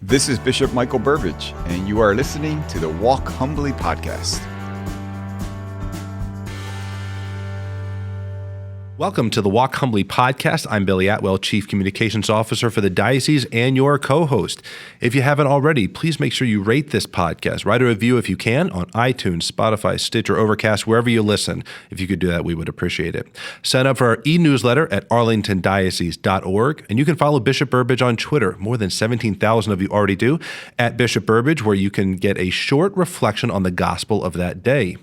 This is Bishop Michael Burbidge, and you are listening to the Walk Humbly podcast. Welcome to the Walk Humbly podcast. I'm Billy Atwell, Chief Communications Officer for the Diocese and your co-host. If you haven't already, please make sure you rate this podcast. Write a review if you can on iTunes, Spotify, Stitcher, Overcast, wherever you listen. If you could do that, we would appreciate it. Sign up for our e-newsletter at arlingtondiocese.org, and you can follow Bishop Burbidge on Twitter. More than 17,000 of you already do, at Bishop Burbidge, where you can get a short reflection on the gospel of that day.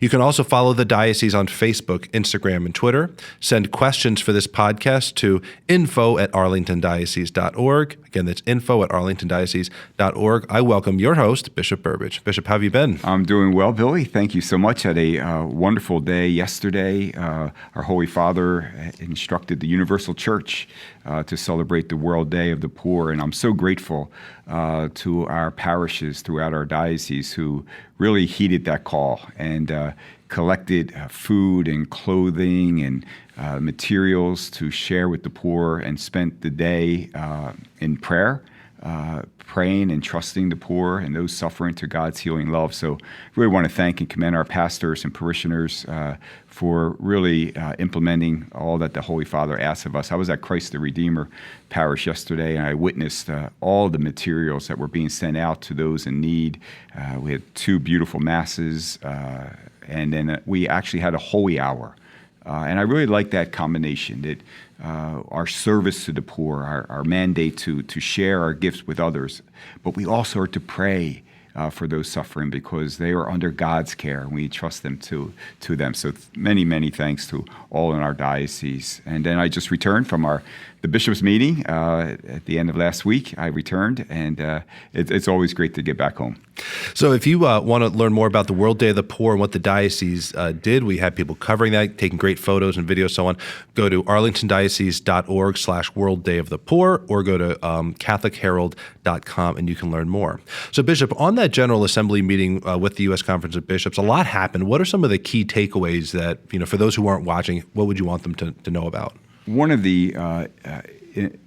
You can also follow the Diocese on Facebook, Instagram, and Twitter. Send questions for this podcast to info@arlingtondiocese.org. Again, that's info@arlingtondiocese.org. I welcome your host, Bishop Burbidge. Bishop, how have you been? I'm doing well, Billy. Thank you so much. Had a wonderful day yesterday. Our Holy Father instructed the Universal Church to celebrate the World Day of the Poor, and I'm so grateful to our parishes throughout our diocese who really heeded that call and collected food and clothing and materials to share with the poor, and spent the day in prayer, praying and trusting the poor and those suffering to God's healing love. So really want to thank and commend our pastors and parishioners for really implementing all that the Holy Father asks of us. I was at Christ the Redeemer parish yesterday, and I witnessed all the materials that were being sent out to those in need. We had 2 beautiful masses, and then we actually had a holy hour. And I really like that combination, that our service to the poor, our mandate to share our gifts with others, but we also are to pray for those suffering, because they are under God's care, and we trust them to them. So many, many thanks to all in our diocese. And then I just returned from the bishop's meeting at the end of last week. I returned, and it's always great to get back home. So if you want to learn more about the World Day of the Poor and what the diocese did, we had people covering that, taking great photos and videos, so on. Go to arlingtondiocese.org/World Day of the Poor, or go to CatholicHerald.com, and you can learn more. So Bishop, on that General Assembly meeting with the U.S. Conference of Bishops, a lot happened. What are some of the key takeaways that, for those who aren't watching, what would you want them to know about? One of the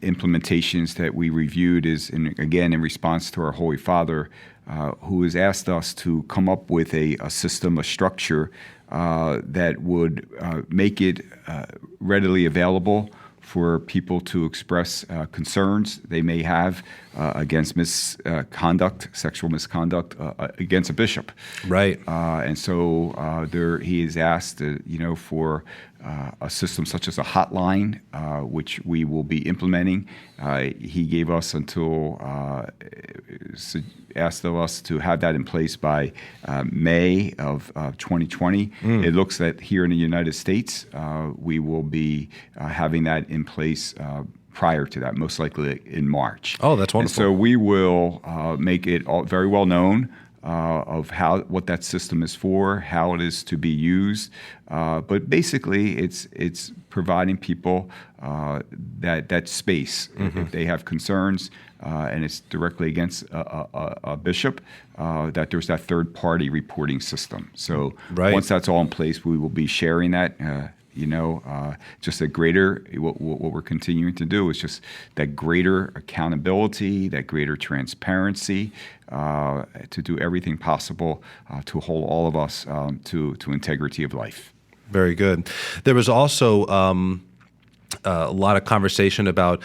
implementations that we reviewed is, in response to our Holy Father, who has asked us to come up with a system, a structure that would make it readily available for people to express concerns they may have against misconduct, sexual misconduct against a bishop. Right. And so he is asked, for a system such as a hotline, which we will be implementing. He gave us until asked of us to have that in place by May of 2020. It looks that here in the United States, we will be having that in place prior to that, most likely in March. Oh, that's wonderful. And so we will make it all very well known of what that system is for, how it is to be used. But basically, it's providing people that space. If they have concerns and it's directly against a bishop, that there's that third-party reporting system. So once that's all in place, we will be sharing that. Just a greater, what we're continuing to do is just that greater accountability, that greater transparency, to do everything possible to hold all of us to integrity of life. Very good. There was also a lot of conversation about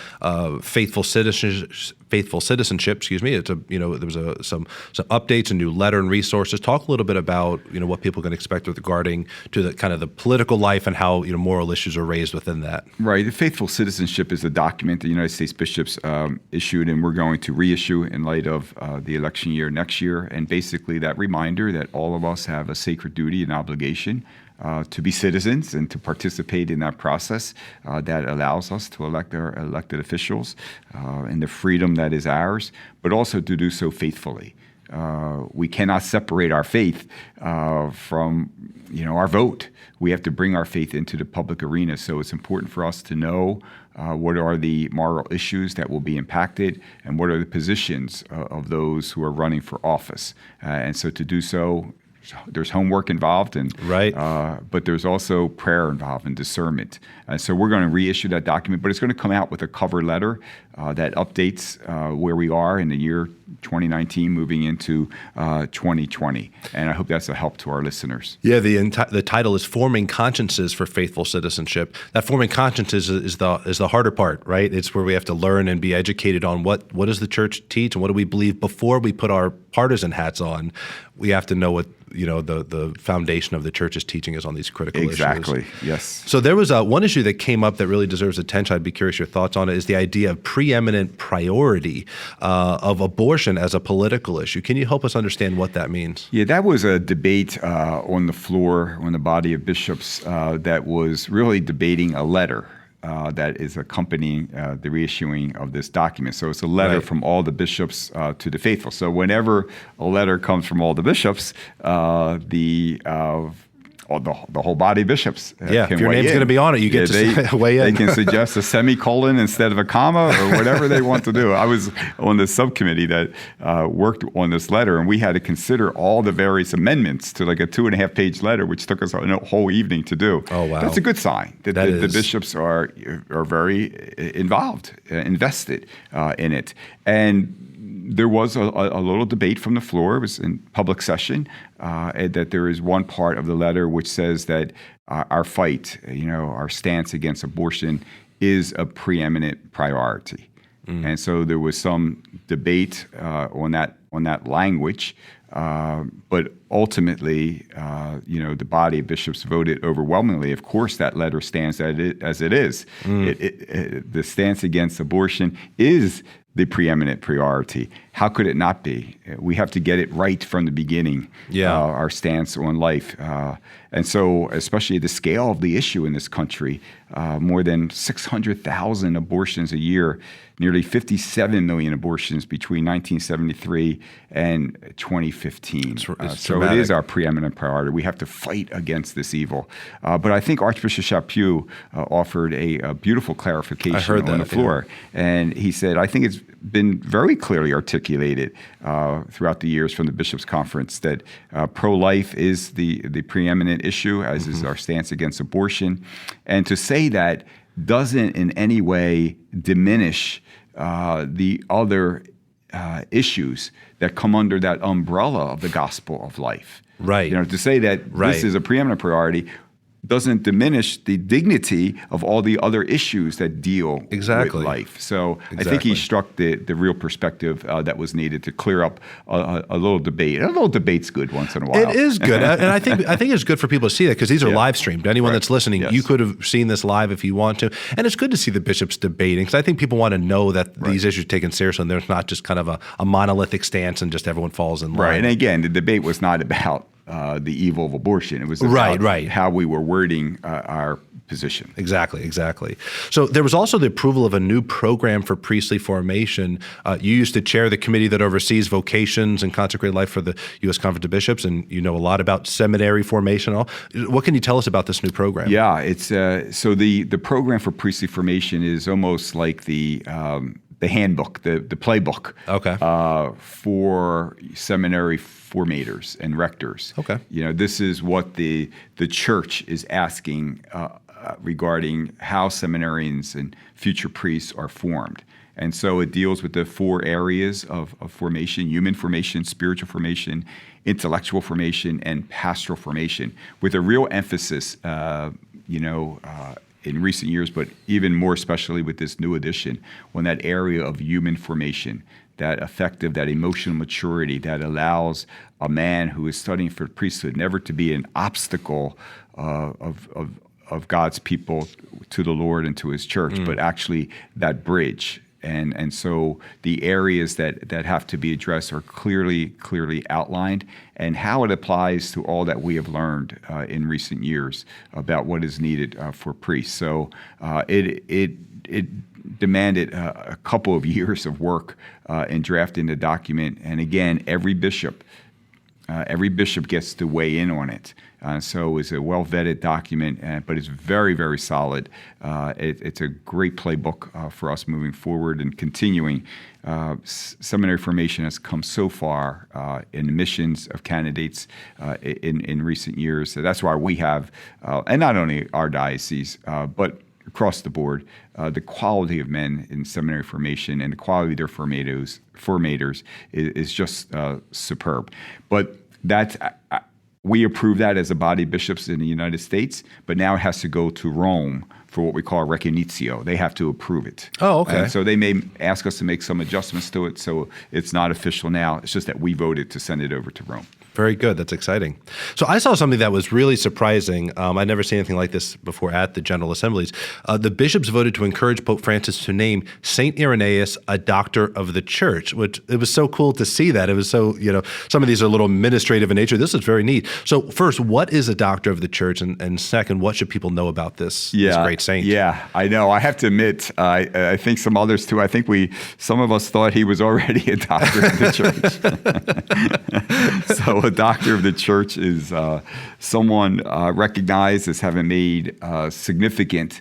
faithful citizenship. Excuse me. It's there was some updates, a new letter and resources. Talk a little bit about what people can expect regarding to the kind of the political life and how moral issues are raised within that. Right. The Faithful Citizenship is a document the United States bishops issued, and we're going to reissue in light of the election year next year. And basically, that reminder that all of us have a sacred duty and obligation to be citizens and to participate in that process that allows us to elect our elected officials and the freedom that is ours, but also to do so faithfully. We cannot separate our faith from our vote. We have to bring our faith into the public arena. So it's important for us to know what are the moral issues that will be impacted, and what are the positions of those who are running for office. And so to do so there's homework involved, and right. But there's also prayer involved and discernment. So we're going to reissue that document, but it's going to come out with a cover letter that updates where we are in the year 2019 moving into 2020. And I hope that's a help to our listeners. Yeah, the title is Forming Consciences for Faithful Citizenship. That forming consciences is the harder part, right? It's where we have to learn and be educated on what does the church teach and what do we believe before we put our partisan hats on. We have to know what the foundation of the church's teaching is on these critical issues. Exactly. Yes. So there was one issue that came up that really deserves attention. I'd be curious your thoughts on it. Is the idea of preeminent priority of abortion as a political issue. Can you help us understand what that means? Yeah, that was a debate on the floor, on the body of bishops, that was really debating a letter that is accompanying the reissuing of this document. So it's a letter from all the bishops to the faithful. So whenever a letter comes from all the bishops, the whole body of bishops can if your weigh name's in. going to be on it, you get to weigh in. They can suggest a semicolon instead of a comma or whatever they want to do. I was on the subcommittee that worked on this letter, and we had to consider all the various amendments to like a 2.5-page letter, which took us a whole evening to do. Oh, wow. That's a good sign that the bishops are very involved, invested in it. And there was a little debate from the floor. It was in public session, that there is one part of the letter which says that our fight, our stance against abortion is a preeminent priority. And so there was some debate on that language. But ultimately, the body of bishops voted overwhelmingly. Of course, that letter stands as it is. The stance against abortion is the preeminent priority. How could it not be? We have to get it right from the beginning, our stance on life. And so, especially at the scale of the issue in this country, more than 600,000 abortions a year, nearly 57 million abortions between 1973 and 2015. So it is our preeminent priority. We have to fight against this evil. But I think Archbishop Chaput offered a beautiful clarification on the floor. Yeah. And he said, I think it's been very clearly articulated throughout the years from the Bishops' Conference that pro-life is the preeminent issue, as is our stance against abortion. And to say that doesn't in any way diminish the other issues that come under that umbrella of the gospel of life. Right. To say that this is a preeminent priority doesn't diminish the dignity of all the other issues that deal with life. So I think he struck the real perspective that was needed to clear up a little debate. A little debate's good once in a while. It is good, and I think it's good for people to see that because these are live streamed. Anyone that's listening, you could have seen this live if you want to, and it's good to see the bishops debating because I think people want to know that these issues are taken seriously and there's not just kind of a monolithic stance and just everyone falls in line. Right, and again, the debate was not about the evil of abortion. It was about how we were wording our position. Exactly. So there was also the approval of a new program for priestly formation. You used to chair the committee that oversees vocations and consecrated life for the U.S. Conference of Bishops, and you know a lot about seminary formation. What can you tell us about this new program? Yeah, it's so the program for priestly formation is almost like the handbook, the playbook for seminary formators and rectors. Okay. This is what the church is asking regarding how seminarians and future priests are formed. And so it deals with the 4 areas of formation: human formation, spiritual formation, intellectual formation, and pastoral formation, with a real emphasis, in recent years, but even more especially with this new edition, on that area of human formation, that affective, that emotional maturity that allows a man who is studying for the priesthood never to be an obstacle of God's people to the Lord and to his church, but actually that bridge. And so the areas that have to be addressed are clearly outlined, and how it applies to all that we have learned in recent years about what is needed for priests. So it demanded a couple of years of work in drafting the document. And again, every bishop every bishop gets to weigh in on it. So it's a well-vetted document, but it's very, very solid. It's a great playbook for us moving forward and continuing. Seminary formation has come so far in admissions of candidates in recent years. So that's why we have, and not only our diocese, but across the board, the quality of men in seminary formation and the quality of their formators is just superb. But that's we approve that as a body of bishops in the United States, but now it has to go to Rome for what we call recognition. They have to approve it. Oh, okay. And so they may ask us to make some adjustments to it, so it's not official now. It's just that we voted to send it over to Rome. Very good. That's exciting. So I saw something that was really surprising. I'd never seen anything like this before at the General Assemblies. The bishops voted to encourage Pope Francis to name St. Irenaeus a doctor of the church, which it was so cool to see that. It was so, some of these are a little administrative in nature. This is very neat. So first, what is a doctor of the church? And second, what should people know about this great saint? Yeah, I know. I have to admit, I think some others too. I think some of us thought he was already a doctor of the church. So a doctor of the church is someone recognized as having made significant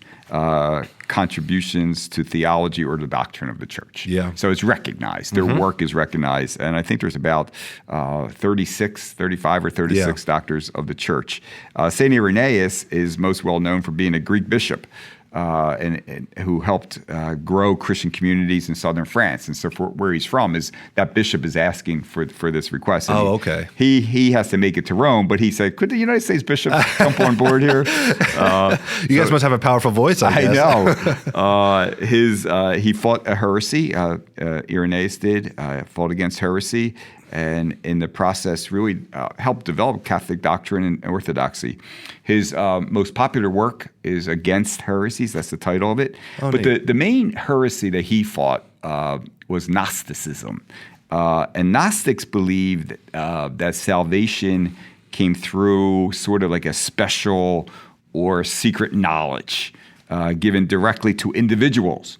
contributions to theology or the doctrine of the church. Yeah. So it's recognized. Their work is recognized. And I think there's about 35 or 36 doctors of the church. St. Irenaeus is most well known for being a Greek bishop. And who helped grow Christian communities in southern France. And so where he's from is that bishop is asking for this request. And okay. He has to make it to Rome, but he said, could the United States bishop jump on board here? You guys must have a powerful voice, I guess. I know. He fought a heresy. Irenaeus did, fought against heresy. And in the process really helped develop Catholic doctrine and orthodoxy. His most popular work is Against Heresies. That's the title of it. But the main heresy that he fought was Gnosticism. And Gnostics believed that salvation came through sort of like a special or secret knowledge given directly to individuals,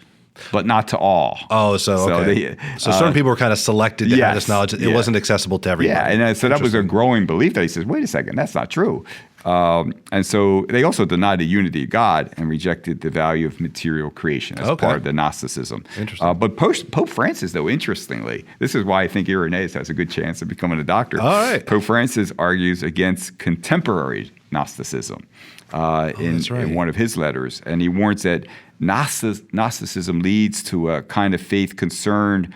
but not to all. Oh, so okay. So certain people were kind of selected to have this knowledge. It wasn't accessible to everyone. Yeah, and so that was a growing belief that he says, wait a second, that's not true. And so they also denied the unity of God and rejected the value of material creation as part of the Gnosticism. Interesting. But Pope Francis, though, interestingly, this is why I think Irenaeus has a good chance of becoming a doctor. All right. Pope Francis argues against contemporary Gnosticism in one of his letters, and he warns that Gnosticism leads to a kind of faith concerned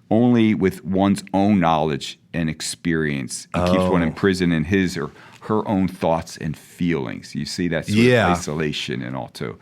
only with one's own knowledge and experience and keeps one imprisoned in his or her own thoughts and feelings. You see that sort of isolation and all too.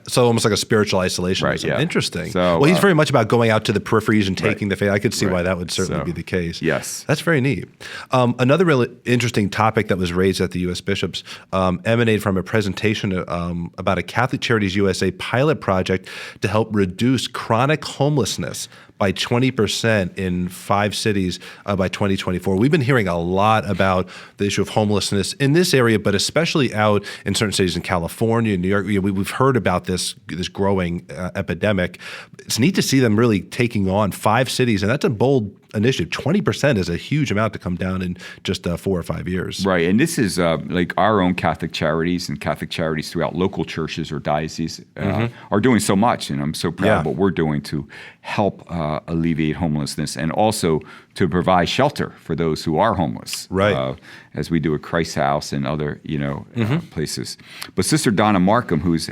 So almost like a spiritual isolation. Right, yeah. Interesting. So, well, he's very much about going out to the peripheries and taking the faith. I could see why that would certainly be the case. Yes. That's very neat. Another really interesting topic that was raised at the U.S. Bishops emanated from a presentation about a Catholic Charities USA pilot project to help reduce chronic homelessness by 20% in 5 cities by 2024. We've been hearing a lot about the issue of homelessness in this area, but especially out in certain cities in California, New York. We've heard about this growing epidemic. It's neat to see them really taking on 5 cities, and that's a bold initiative. 20% is a huge amount to come down in just 4 or 5 years. Right, and this is like our own Catholic Charities and Catholic Charities throughout local churches or dioceses are doing so much, and I'm so proud of what we're doing to help alleviate homelessness and also to provide shelter for those who are homeless. Right. As we do at Christ House and other places. But Sister Donna Markham, who's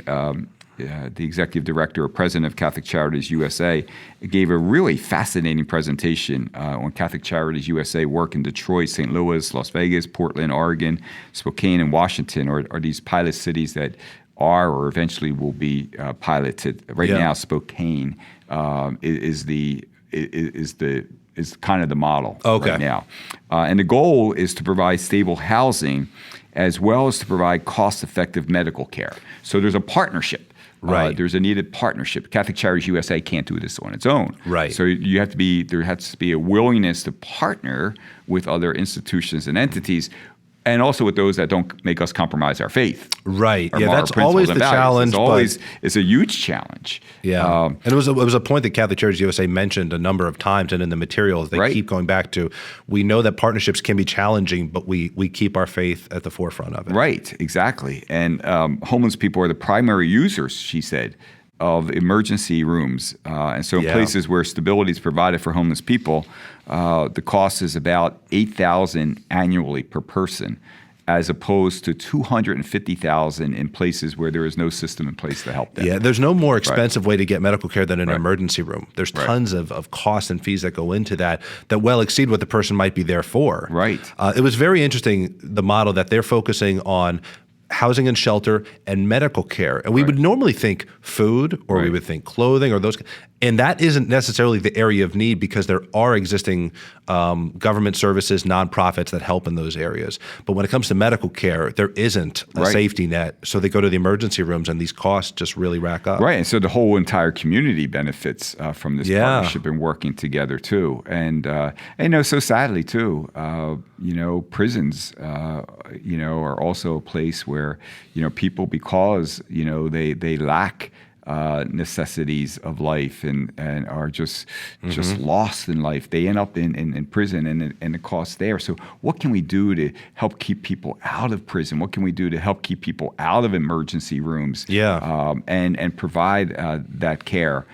the executive director or president of Catholic Charities USA, gave a really fascinating presentation on Catholic Charities USA work in Detroit, St. Louis, Las Vegas, Portland, Oregon, Spokane, and Washington are these pilot cities that are or eventually will be piloted. Right now, Spokane is kind of the model right now. And the goal is to provide stable housing as well as to provide cost-effective medical care. So there's a partnership. Right. There's a needed partnership. Catholic Charities USA can't do this on its own. Right. So there has to be a willingness to partner with other institutions and entities and also with those that don't make us compromise our faith. Right. Our Yeah, moral that's principles always and the values. challenge. It's a huge challenge. Yeah. And it was a point that Catholic Charities USA mentioned a number of times, and in the materials they keep going back to. We know that partnerships can be challenging, but we keep our faith at the forefront of it. Right, exactly. And homeless people are the primary users, she said, of emergency rooms. And so in places where stability is provided for homeless people, the cost is about $8,000 annually per person, as opposed to $250,000 in places where there is no system in place to help them. Yeah, there's no more expensive way to get medical care than an emergency room. There's tons of costs and fees that go into that well exceed what the person might be there for. Right. It was very interesting, the model that they're focusing on housing and shelter and medical care. And we would normally think food, or we would think clothing, or those. And that isn't necessarily the area of need, because there are existing government services, nonprofits that help in those areas. But when it comes to medical care, there isn't a safety net. So they go to the emergency rooms, and these costs just really rack up. Right. And so the whole entire community benefits from this partnership and working together too. And so sadly too, prisons, are also a place where, people, because, they lack necessities of life and are just lost in life. They end up in prison and the cost there. So what can we do to help keep people out of prison? What can we do to help keep people out of emergency rooms? And provide that care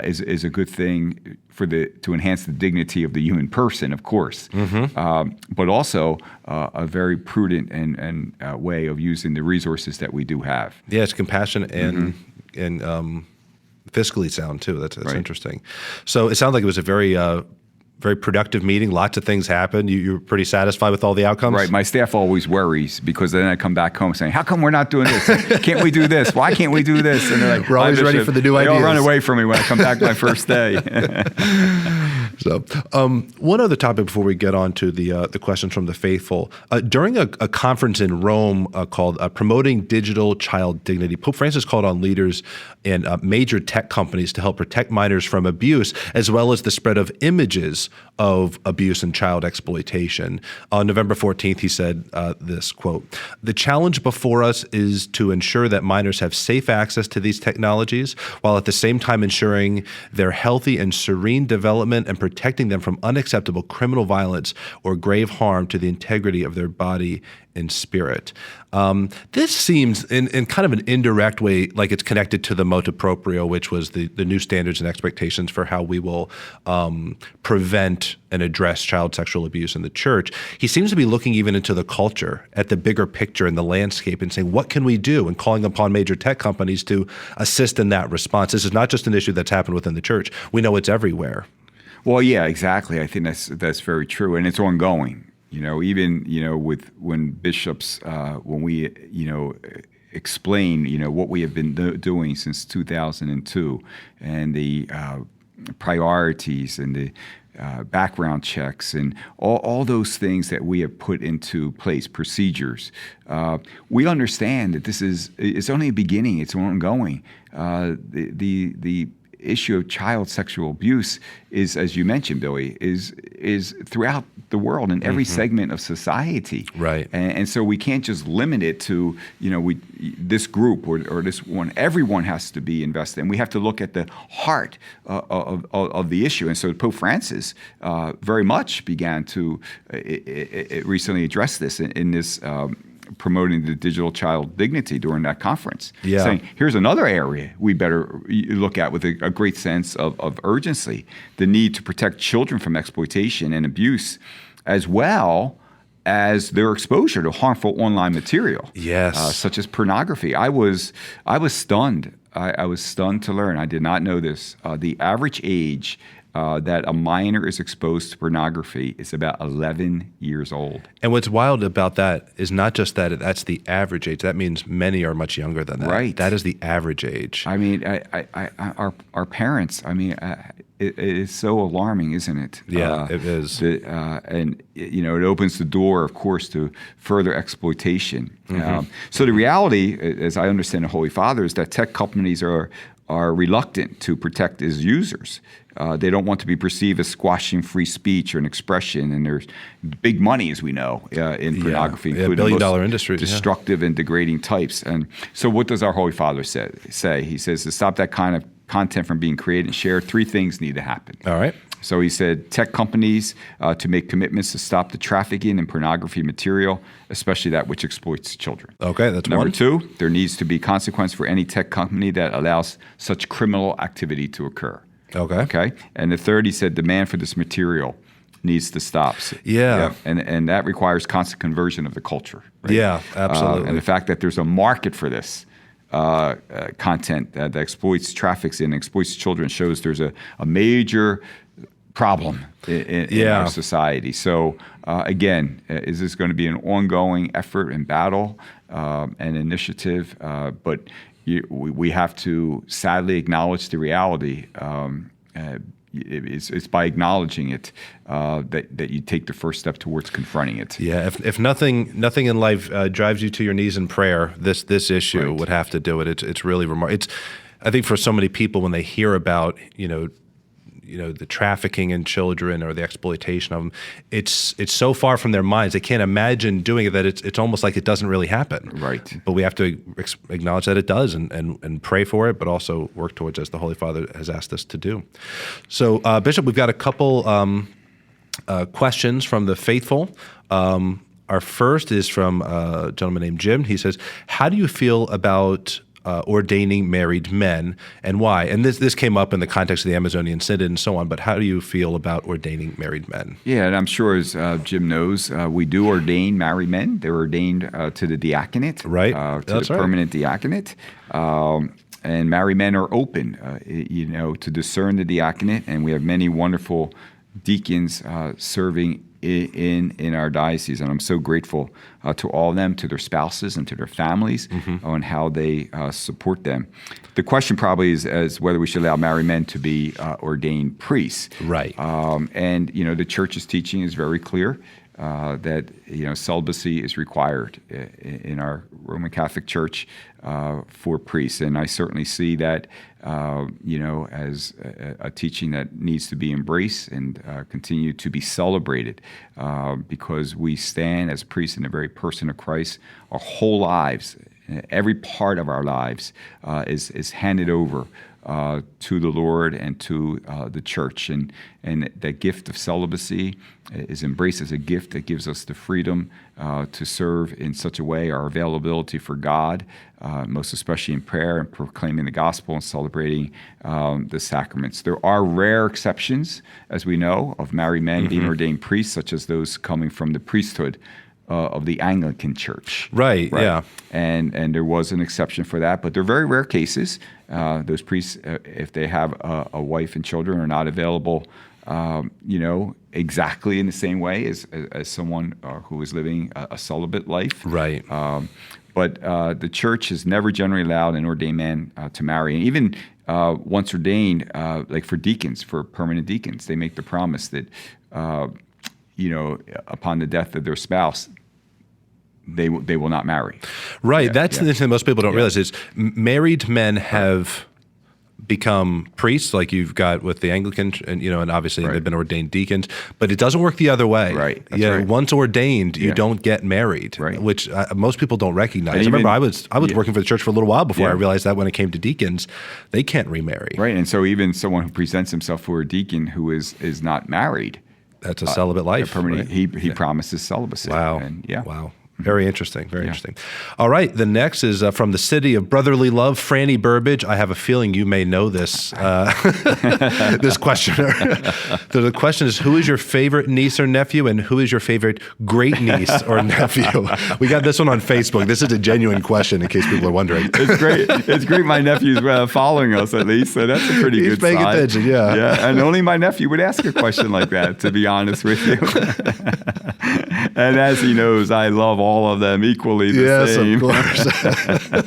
is a good thing to enhance the dignity of the human person, of course, but also a very prudent and way of using the resources that we do have. Yeah, it's compassionate and fiscally sound too. That's interesting. So it sounds like it was a very productive meeting. Lots of things happened. You were pretty satisfied with all the outcomes? Right. My staff always worries, because then I come back home saying, how come we're not doing this? Can't we do this? Why can't we do this? And they're like, we're always ready for the new ideas. They all run away from me when I come back my first day. So one other topic before we get on to the questions from the faithful. During a conference in Rome called Promoting Digital Child Dignity, Pope Francis called on leaders and major tech companies to help protect minors from abuse, as well as the spread of images of abuse and child exploitation. On November 14th, he said this, quote, "The challenge before us is to ensure that minors have safe access to these technologies, while at the same time ensuring their healthy and serene development and protecting them from unacceptable criminal violence or grave harm to the integrity of their body and spirit." This seems, in kind of an indirect way, like it's connected to the motu proprio, which was the new standards and expectations for how we will prevent and address child sexual abuse in the church. He seems to be looking even into the culture, at the bigger picture and the landscape, and saying, what can we do? And calling upon major tech companies to assist in that response. This is not just an issue that's happened within the church. We know it's everywhere. Well, yeah, exactly. I think that's very true, and it's ongoing. Even with when bishops, when we explain what we have been doing since 2002, and the priorities and the background checks and all those things that we have put into place, procedures. We understand that it's only a beginning. It's ongoing. The issue of child sexual abuse is, as you mentioned, Billy, is throughout the world in every segment of society. Right. And so we can't just limit it to, this group or this one. Everyone has to be invested. And we have to look at the heart of the issue. And so Pope Francis very much began to recently address this in this promoting the digital child dignity during that conference, saying, here's another area we better look at with a great sense of urgency, the need to protect children from exploitation and abuse, as well as their exposure to harmful online material, such as pornography. I was stunned. I was stunned to learn. I did not know this. The average age that a minor is exposed to pornography is about 11 years old. And what's wild about that is not just that that's the average age. That means many are much younger than that. Right. That is the average age. I mean, our parents, it is so alarming, isn't it? Yeah, it is. And it opens the door, of course, to further exploitation. So the reality, as I understand the Holy Father, is that tech companies are are reluctant to protect as users. They don't want to be perceived as squashing free speech or an expression. And there's big money, as we know, in pornography, including billion-dollar industry, destructive and degrading types. And so what does our Holy Father say? He says to stop that kind of content from being created and shared, 3 things need to happen. All right. So he said tech companies to make commitments to stop the trafficking in pornography material, especially that which exploits children. Okay, that's Number one. 2, there needs to be consequence for any tech company that allows such criminal activity to occur. Okay. And the 3rd, he said demand for this material needs to stop. Yeah. And that requires constant conversion of the culture. Right? Yeah, absolutely. And the fact that there's a market for this content that exploits, traffics in, exploits children shows there's a major problem in our society. So again, is this going to be an ongoing effort and battle and initiative? But we have to sadly acknowledge the reality. It's by acknowledging it that you take the first step towards confronting it. Yeah, if nothing in life drives you to your knees in prayer, this issue would have to do it. It's really remarkable. I think for so many people when they hear about the trafficking in children or the exploitation of them, it's so far from their minds. They can't imagine doing it that it's almost like it doesn't really happen. Right. But we have to acknowledge that it does and pray for it, but also work towards as the Holy Father has asked us to do. So, Bishop, we've got a couple questions from the faithful. Our first is from a gentleman named Jim. He says, how do you feel about ordaining married men, and why? And this came up in the context of the Amazonian Synod and so on, but how do you feel about ordaining married men? Yeah, and I'm sure as Jim knows, we do ordain married men. They're ordained to the diaconate, right? To the permanent diaconate. And married men are open, to discern the diaconate, and we have many wonderful deacons serving in our diocese, and I'm so grateful to all of them, to their spouses and to their families, on how they support them. The question probably is whether we should allow married men to be ordained priests. Right. And the Church's teaching is very clear that celibacy is required in our Roman Catholic Church for priests, and I certainly see that as a teaching that needs to be embraced and continue to be celebrated, because we stand as priests in the very person of Christ. Our whole lives, every part of our lives, is handed over to the Lord and to the Church, and that gift of celibacy is embraced as a gift that gives us the freedom to serve in such a way, our availability for God, most especially in prayer and proclaiming the gospel and celebrating the sacraments. There are rare exceptions, as we know, of married men being ordained priests, such as those coming from the priesthood of the Anglican Church. Right, yeah. And there was an exception for that, but they're very rare cases. Those priests, if they have a wife and children, are not available, exactly in the same way as someone who is living a celibate life. Right. But the Church has never generally allowed an ordained man to marry. And even once ordained, like for deacons, for permanent deacons, they make the promise that upon the death of their spouse, they will not marry. Right. That's the thing most people don't realize is married men have become priests, like you've got with the Anglican, and obviously they've been ordained deacons, but it doesn't work the other way. Right. That's right. Once ordained, you don't get married, which most people don't recognize. I remember I was working for the church for a little while before I realized that when it came to deacons, they can't remarry. Right. And so even someone who presents himself for a deacon who is not married, that's a celibate life. Permanent. Right? He promises celibacy. Wow. And, wow. Very interesting. Very interesting. All right. The next is from the city of brotherly love, Franny Burbidge. I have a feeling you may know this this questioner. So the question is, who is your favorite niece or nephew, and who is your favorite great niece or nephew? We got this one on Facebook. This is a genuine question, in case people are wondering. It's great. It's great. My nephew's following us at least, so that's a pretty good sign. He's paying attention. Yeah. Yeah. And only my nephew would ask a question like that, to be honest with you. And as he knows, I love all of them equally the same. Yes, of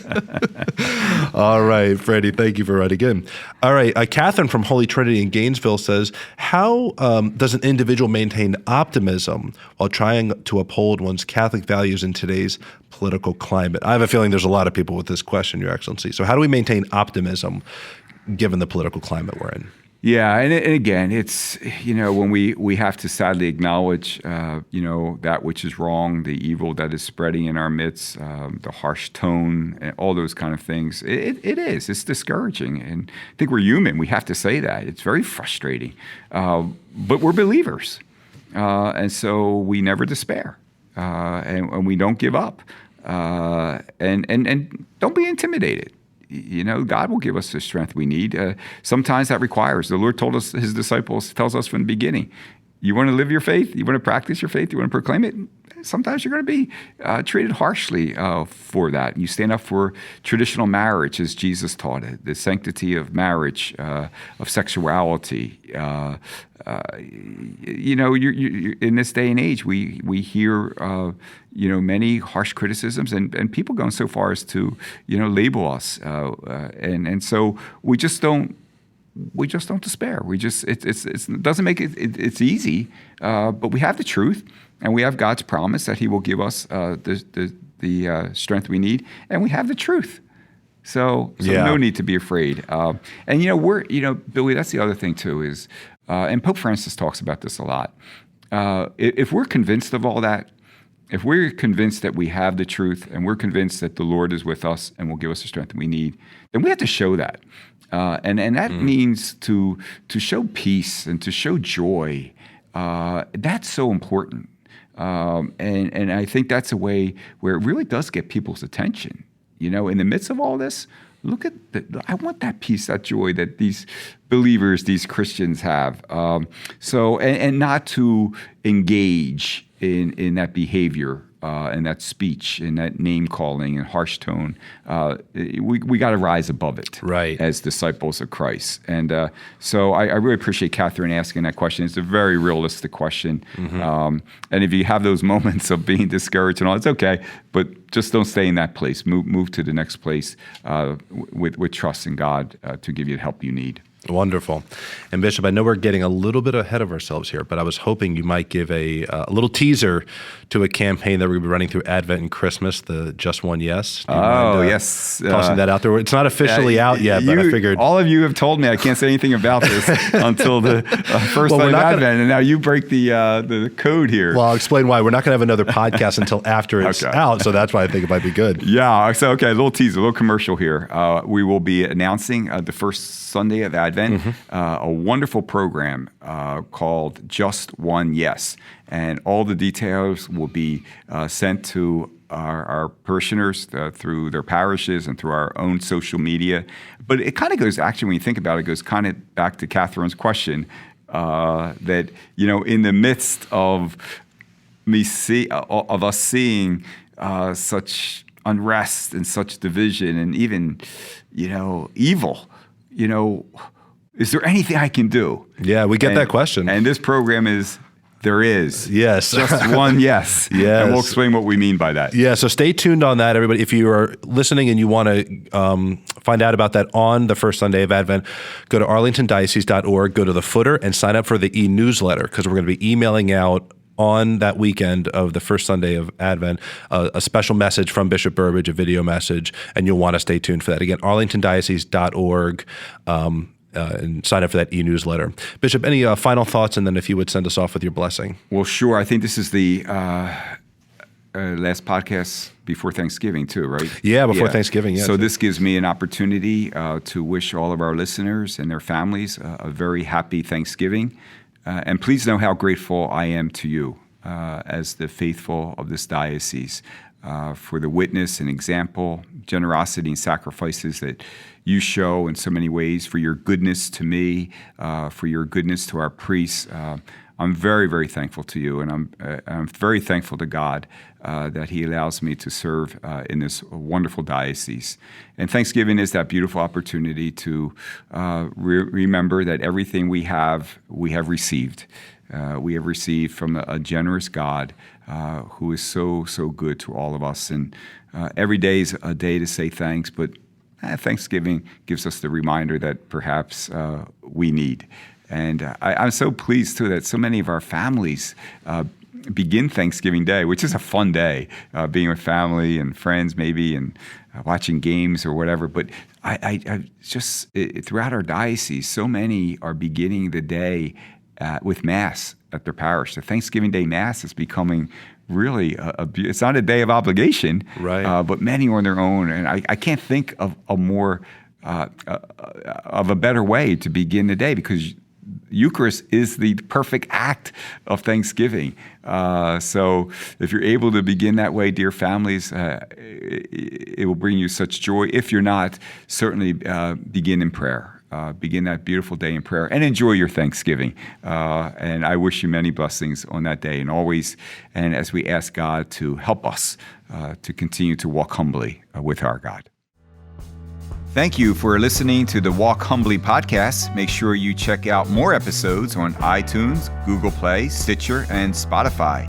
course. All right, Freddie, thank you for writing in. All right, Catherine from Holy Trinity in Gainesville says, how does an individual maintain optimism while trying to uphold one's Catholic values in today's political climate? I have a feeling there's a lot of people with this question, Your Excellency. So how do we maintain optimism given the political climate we're in. Yeah, and again, it's, when we have to sadly acknowledge, that which is wrong, the evil that is spreading in our midst, the harsh tone, and all those kind of things. It's discouraging, and I think we're human. We have to say that. It's very frustrating, but we're believers, and so we never despair, and we don't give up, and don't be intimidated. God will give us the strength we need. Sometimes that requires. The Lord told us, his disciples, tells us from the beginning, you want to live your faith, you want to practice your faith, you want to proclaim it, sometimes you're going to be treated harshly for that. You stand up for traditional marriage as Jesus taught it, the sanctity of marriage, of sexuality. You're in this day and age, we hear many harsh criticisms and people going so far as to label us, and so we just don't despair. It doesn't make it's easy, but we have the truth, and we have God's promise that He will give us the strength we need, and we have the truth. So no need to be afraid. And we're Billy. That's the other thing too is, and Pope Francis talks about this a lot. If we're convinced of all that, if we're convinced that we have the truth, and we're convinced that the Lord is with us and will give us the strength we need, then we have to show that. And that means to show peace and to show joy. That's so important. And I think that's a way where it really does get people's attention. In the midst of all this, look at I want that peace, that joy that these believers, these Christians have. And not to engage in that behavior, and that speech, and that name calling and harsh tone. We got to rise above it, right, as disciples of Christ. And so I really appreciate Catherine asking that question. It's a very realistic question. And if you have those moments of being discouraged and all, it's okay, but just don't stay in that place. Move to the next place with trust in God to give you the help you need. Wonderful. And Bishop, I know we're getting a little bit ahead of ourselves here, but I was hoping you might give a little teaser to a campaign that we'll be running through Advent and Christmas, the Just One Yes. Yes. Tossing that out there. It's not officially out yet, but I figured. All of you have told me I can't say anything about this until the first night of Advent, and now you break the code here. Well, I'll explain why. We're not going to have another podcast until after it's out, so that's why I think it might be good. Yeah. So, a little teaser, a little commercial here. We will be announcing the first Sunday of Advent, a wonderful program called Just One Yes. And all the details will be sent to our parishioners through their parishes and through our own social media. But it kind of goes, actually, when you think about it, goes kind of back to Catherine's question, that, in the midst of us seeing such unrest and such division and even, evil, is there anything I can do? Yeah, we get that question. And this program is, there is. Yes. Just one yes. Yes. And we'll explain what we mean by that. Yeah, so stay tuned on that, everybody. If you are listening and you want to find out about that on the first Sunday of Advent, go to arlingtondiocese.org, go to the footer, and sign up for the e-newsletter, because we're going to be emailing out on that weekend of the first Sunday of Advent, a special message from Bishop Burbidge, a video message, and you'll want to stay tuned for that. Again, arlingtondiocese.org, and sign up for that e-newsletter. Bishop, any final thoughts, and then if you would send us off with your blessing? Well, sure. I think this is the last podcast before Thanksgiving too, right? Yeah, before Thanksgiving, yeah. So this gives me an opportunity to wish all of our listeners and their families a very happy Thanksgiving. And please know how grateful I am to you as the faithful of this diocese for the witness and example, generosity and sacrifices that you show in so many ways, for your goodness to me, for your goodness to our priests. I'm very, very thankful to you, and I'm very thankful to God that He allows me to serve in this wonderful diocese. And Thanksgiving is that beautiful opportunity to remember that everything we have received. We have received from a generous God who is so, so good to all of us. And every day is a day to say thanks, but Thanksgiving gives us the reminder that perhaps we need. And I'm so pleased, too, that so many of our families begin Thanksgiving Day, which is a fun day, being with family and friends maybe, and watching games or whatever. But I just, throughout our diocese, so many are beginning the day with Mass at their parish. The Thanksgiving Day Mass is becoming really it's not a day of obligation, right? But many are on their own, and I can't think of a more of a better way to begin the day, because Eucharist is the perfect act of thanksgiving. So if you're able to begin that way, dear families, it will bring you such joy. If you're not, certainly begin in prayer. Begin that beautiful day in prayer and enjoy your Thanksgiving. And I wish you many blessings on that day and always. And as we ask God to help us to continue to walk humbly with our God. Thank you for listening to the Walk Humbly podcast. Make sure you check out more episodes on iTunes, Google Play, Stitcher, and Spotify.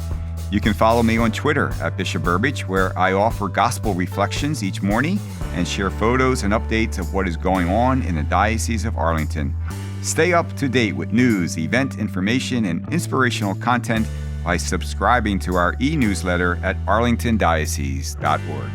You can follow me on Twitter at Bishop Burbidge, where I offer gospel reflections each morning and share photos and updates of what is going on in the Diocese of Arlington. Stay up to date with news, event information, and inspirational content by subscribing to our e-newsletter at arlingtondiocese.org.